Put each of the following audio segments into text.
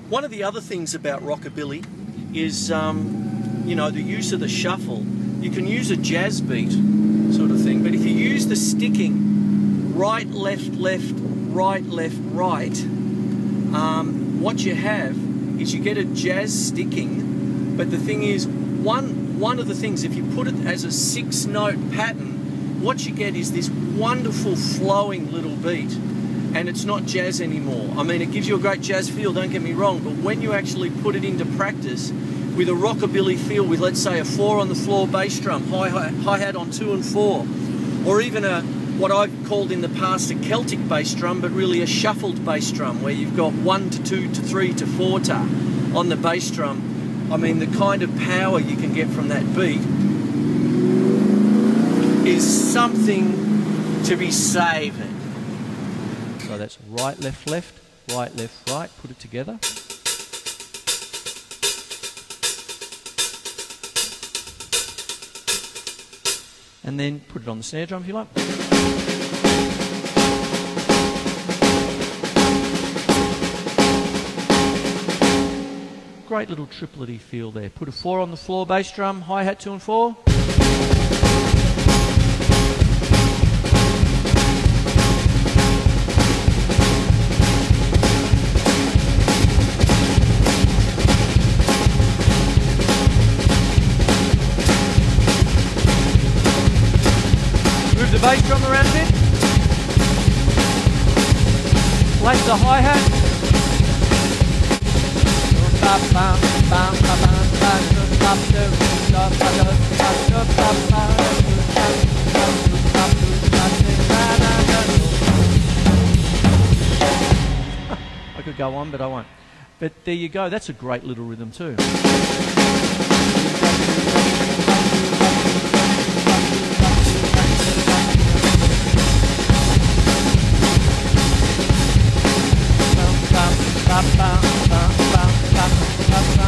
One of the other things about rockabilly is, you know, the use of the shuffle. You can use a jazz beat sort of thing, but if you use the sticking right, left, left, right, left, right, what you have is you get a jazz sticking, but the thing is, one of the things, if you put it as a 6-note pattern, what you get is this wonderful flowing little beat, and it's not jazz anymore. I mean, it gives you a great jazz feel, don't get me wrong, but when you actually put it into practice with a rockabilly feel, with, let's say, a 4 on the floor bass drum, hi-hat on 2 and 4, or even what I've called in the past a Celtic bass drum, but really a shuffled bass drum, where you've got 1 to 2 to 3 to 4 ta on the bass drum. I mean, the kind of power you can get from that beat is something to be savoured. So that's right, left, left, right, left, right. Put it together. And then put it on the snare drum if you like. Great little triplety feel there. Put a 4 on the floor bass drum, hi-hat 2 and 4. Move the bass drum around a bit. Place the hi-hat. I could go on, but I won't. But there you go, that's a great little rhythm too.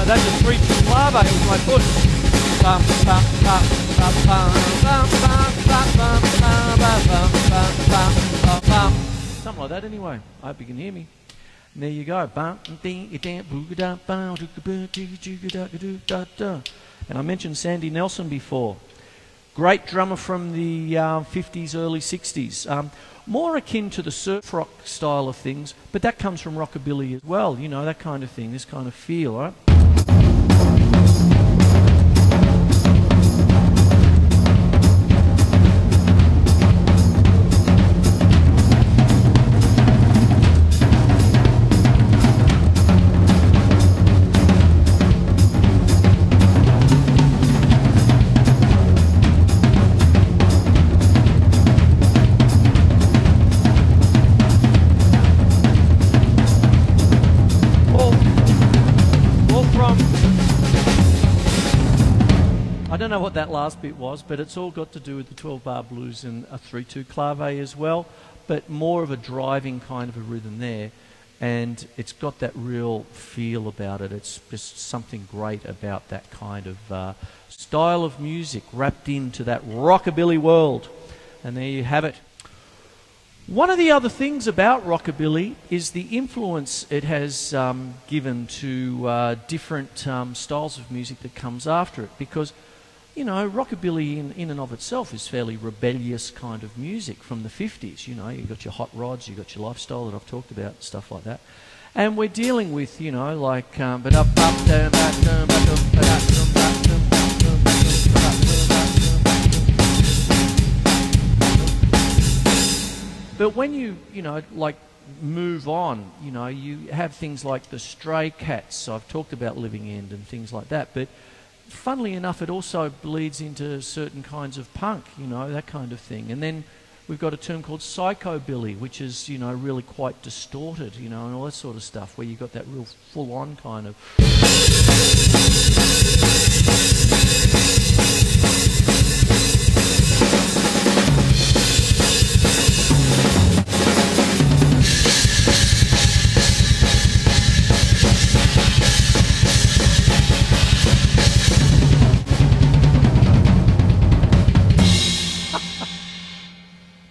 That's a 3/2 clave with my foot. Something like that anyway. I hope you can hear me. And there you go. And I mentioned Sandy Nelson before. Great drummer from the 50s, early 60s. More akin to the surf rock style of things, but that comes from rockabilly as well, you know, that kind of thing, this kind of feel, right? I don't know what that last bit was, but it's all got to do with the 12-bar blues and a 3/2 clave as well, but more of a driving kind of a rhythm there, and it's got that real feel about it. It's just something great about that kind of style of music wrapped into that rockabilly world. And there you have it. One of the other things about rockabilly is the influence it has given to different styles of music that comes after it, because you know, rockabilly in and of itself is fairly rebellious kind of music from the 50s. You know, you've got your hot rods, you've got your lifestyle that I've talked about, stuff like that. And we're dealing with, you know, like... But when you know, like move on, you know, you have things like the Stray Cats. I've talked about Living End and things like that, but funnily enough, it also bleeds into certain kinds of punk, you know, that kind of thing. And then we've got a term called psychobilly, which is, you know, really quite distorted, you know, and all that sort of stuff, where you've got that real full-on kind of...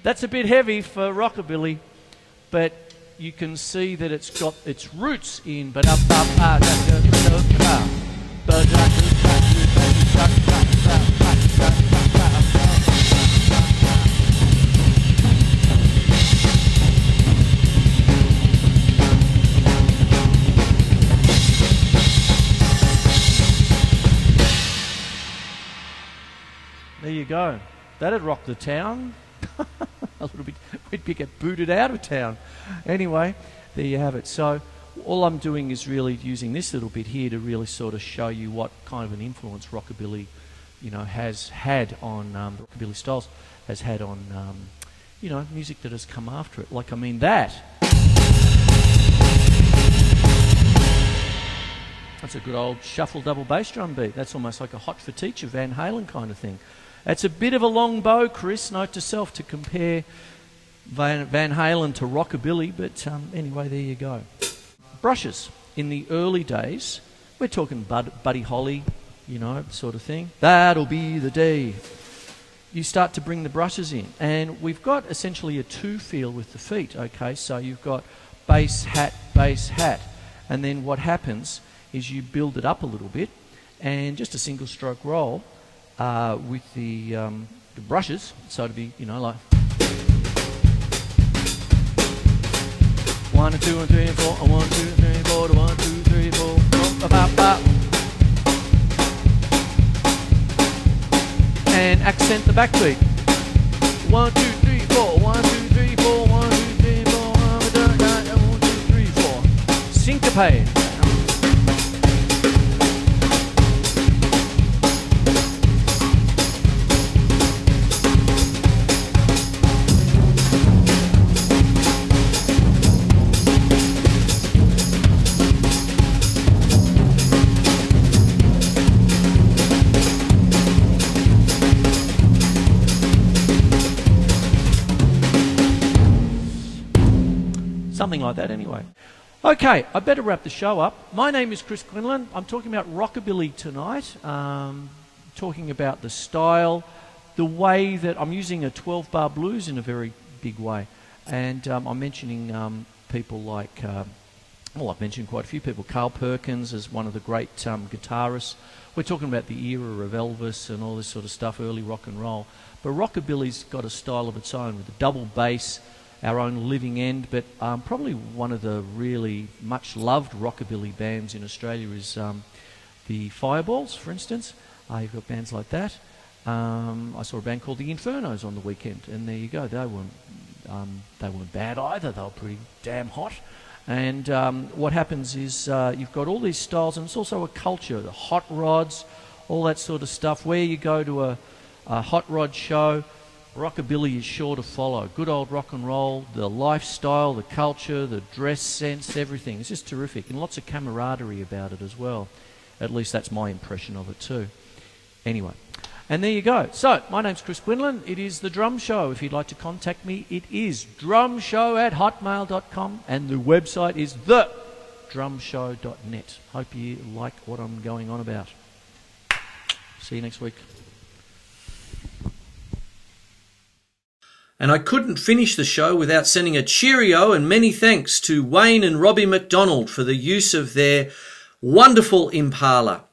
That's a bit heavy for rockabilly, but you can see that it's got its roots in. There you go. That'd rock the town. A little bit. We'd get booted out of town. Anyway, there you have it. So all I'm doing is really using this little bit here to really sort of show you what kind of an influence rockabilly, you know, has had on rockabilly styles, has had on, you know, music that has come after it. Like, I mean, that. That's a good old shuffle double bass drum beat. That's almost like a Hot for Teacher, Van Halen kind of thing. It's a bit of a long bow, Chris, note to self, to compare Van Halen to rockabilly, but anyway, there you go. Brushes. In the early days, we're talking Buddy Holly, you know, sort of thing. That'll be the day. You start to bring the brushes in, and we've got essentially a two feel with the feet, okay? So you've got bass, hat, and then what happens is you build it up a little bit, and just a single stroke roll with the brushes, so to be, you know, like 1 and 2 and 3 and 4, 1 2 3 4 1 2 3 4 and accent the backbeat. 1 2 3 4 1 2 3 4 1 2 3 4 1 2 3 4 syncopate. Something like that anyway. Okay, I better wrap the show up. My name is Chris Quinlan. I'm talking about rockabilly tonight, talking about the style, the way that I'm using a 12-bar blues in a very big way. And I'm mentioning people like, well, I've mentioned quite a few people. Carl Perkins is one of the great guitarists. We're talking about the era of Elvis and all this sort of stuff, early rock and roll. But rockabilly's got a style of its own with a double bass, our own Living End, but probably one of the really much loved rockabilly bands in Australia is the Fireballs, for instance. You've got bands like that. I saw a band called the Infernos on the weekend, and there you go. They weren't bad either. They were pretty damn hot. And what happens is you've got all these styles, and it's also a culture, the hot rods, all that sort of stuff. Where you go to a hot rod show, rockabilly is sure to follow. Good old rock and roll, the lifestyle, the culture, the dress sense, everything. It's just terrific, and lots of camaraderie about it as well. At least that's my impression of it too. Anyway, and there you go. So, my name's Chris Quinlan. It is The Drum Show. If you'd like to contact me, it is drumshow@hotmail.com, and the website is thedrumshow.net. Hope you like what I'm going on about. See you next week. And I couldn't finish the show without sending a cheerio and many thanks to Wayne and Robbie McDonald for the use of their wonderful Impala.